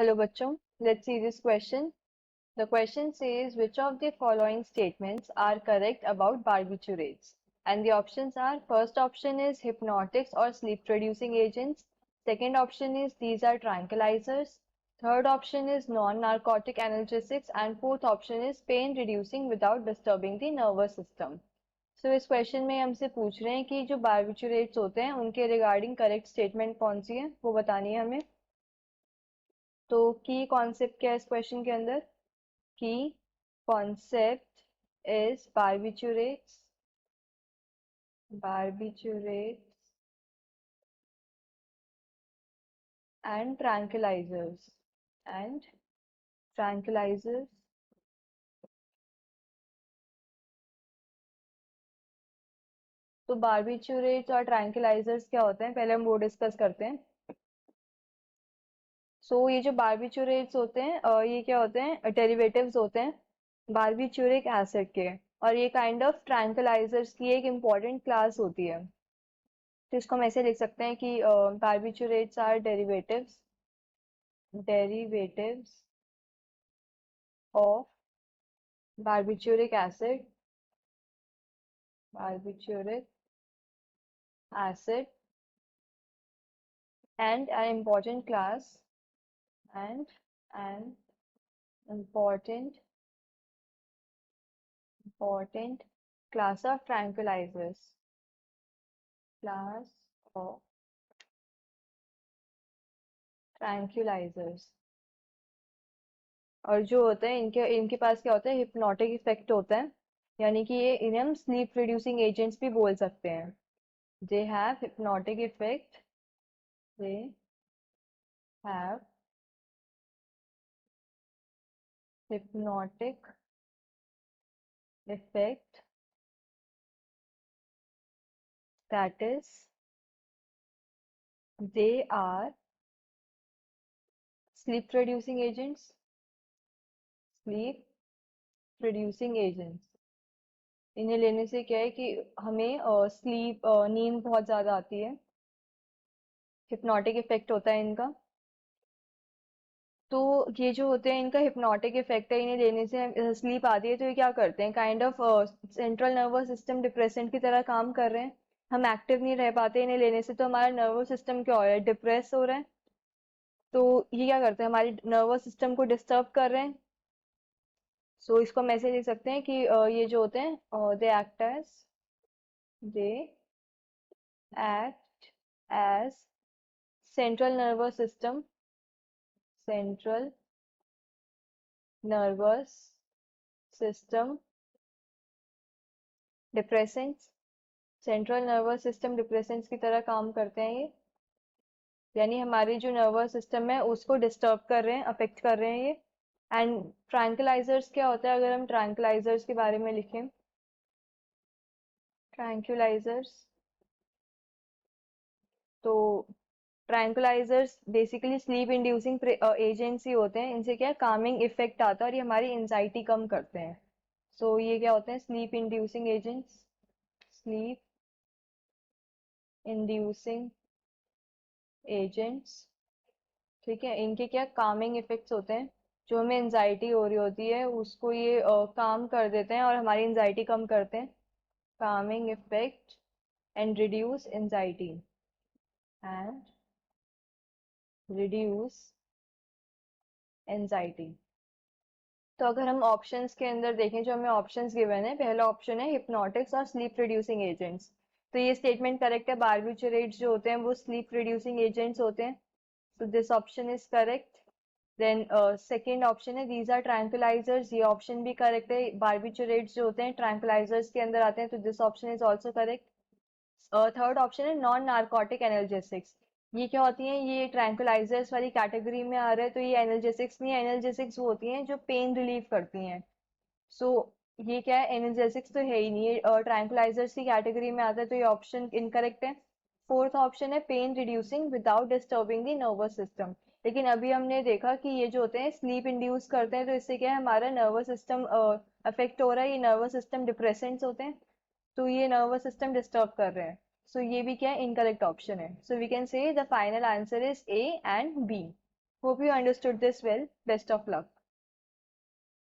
Hello bachcho, let's see this question. The question says which of the following statements are correct about barbiturates? And the options are: first option is hypnotics or sleep producing agents. Second option is these are tranquilizers. Third option is non-narcotic analgesics, and fourth option is pain reducing without disturbing the nervous system. So इस question में हमसे पूछ रहे हैं कि जो barbiturates होते हैं उनके रिगार्डिंग करेक्ट स्टेटमेंट कौन सी है वो बतानी है हमें। तो की कॉन्सेप्ट क्या है इस क्वेश्चन के अंदर? की concept is barbiturates and tranquilizers तो बार्बिचुरेट्स और ट्रैंक्विलाइजर्स क्या होते हैं पहले हम वो डिस्कस करते हैं। ये जो बार्बिचुरेट्स होते हैं ये क्या होते हैं? डेरिवेटिव्स होते हैं बार्बिचुरिक एसिड के, और ये काइंड ऑफ ट्रैंक्विलाइजर्स की एक इम्पॉर्टेंट क्लास होती है। तो इसको हम ऐसे लिख सकते हैं कि barbiturates are derivatives of barbituric acid and an important class and an important class of tranquilizers और जो होते हैं इनके इनके पास क्या होता है? हिप्नोटिक इफेक्ट होता है, यानी कि ये इन्हें हम स्लीप रिड्यूसिंग एजेंट्स भी बोल सकते हैं। They have hypnotic effect they have hypnotic effect, that is they are sleep producing agents इन्हें लेने से क्या है कि हमें नींद बहुत ज्यादा आती है, हिप्नोटिक इफेक्ट होता है इनका। तो ये जो होते हैं इनका हिप्नोटिक इफेक्ट है, इन्हें लेने से स्लीप आती है, तो ये क्या करते हैं? Kind of central nervous system depressant की तरह काम कर रहे हैं। हम एक्टिव नहीं रह पाते इन्हें लेने से, तो हमारा नर्वस सिस्टम क्या हो रहा है? डिप्रेस हो रहा है। तो ये क्या करते हैं? हमारी नर्वस सिस्टम को डिस्टर्ब कर रहे हैं। इसको हम ऐसे लिख सकते हैं कि ये जो होते हैं they act as central nervous system depressants central nervous system depressants की तरह काम करते हैं ये, यानी हमारी जो नर्वस सिस्टम है उसको डिस्टर्ब कर रहे हैं, अफेक्ट कर रहे हैं ये। एंड ट्रैंक्विलाइजर्स क्या होता है? अगर हम ट्रैंक्विलाइजर्स के बारे में लिखें, ट्रैंक्विलाइजर्स तो tranquillisers basically sleep inducing agents ही होते हैं। इनसे क्या है? कामिंग इफेक्ट आता है और ये हमारी एंजाइटी कम करते हैं। ये क्या होते हैं? Sleep inducing agents. ठीक है, इनके क्या कामिंग इफेक्ट्स होते हैं, जो हमें एंजाइटी हो रही होती है उसको ये काम कर देते हैं और हमारी एंजाइटी कम करते हैं। Kameng effect and and reduce anxiety. तो अगर हम ऑप्शंस के अंदर देखें, जो हमें ऑप्शंस गिवन है, पहला ऑप्शन है हिप्नोटिक्स और स्लीप रिड्यूसिंग एजेंट्स। तो ये स्टेटमेंट करेक्ट है, बार्बिचुरेट्स जो होते हैं वो स्लीप रिड्यूसिंग एजेंट्स होते हैं। So this option is correct. Then second option है these are tranquilizers, ये option भी correct है। Barbiturates जो होते हैं tranquilizers के अंदर आते हैं, तो this option is also correct. Third option है नॉन नार्कोटिक एनाल्जेसिक्स। ये क्या होती हैं? ये ट्रैंक्विलाइजर्स वाली कैटेगरी में आ रहे हैं, तो ये एनाल्जेसिक्स नहीं है। एनाल्जेसिक्स वो होती हैं जो पेन रिलीव करती हैं। सो ये क्या है? एनाल्जेसिक्स तो है ही नहीं, ये ट्रैंक्विलाइजर्स की कैटेगरी में आता है, तो ये ऑप्शन इनकरेक्ट है। फोर्थ ऑप्शन है pain reducing without disturbing the nervous system. लेकिन अभी हमने देखा कि ये जो होते हैं स्लीप इंड्यूस करते हैं, तो इससे क्या है? हमारा नर्वस सिस्टम अफेक्ट हो रहा है, ये नर्वस सिस्टम डिप्रेसेंट्स होते हैं, तो ये नर्वस सिस्टम डिस्टर्ब कर रहे हैं। ये भी क्या है? इनकरेक्ट ऑप्शन है। We can say the final answer is A and B. Hope you understood this well, best of luck.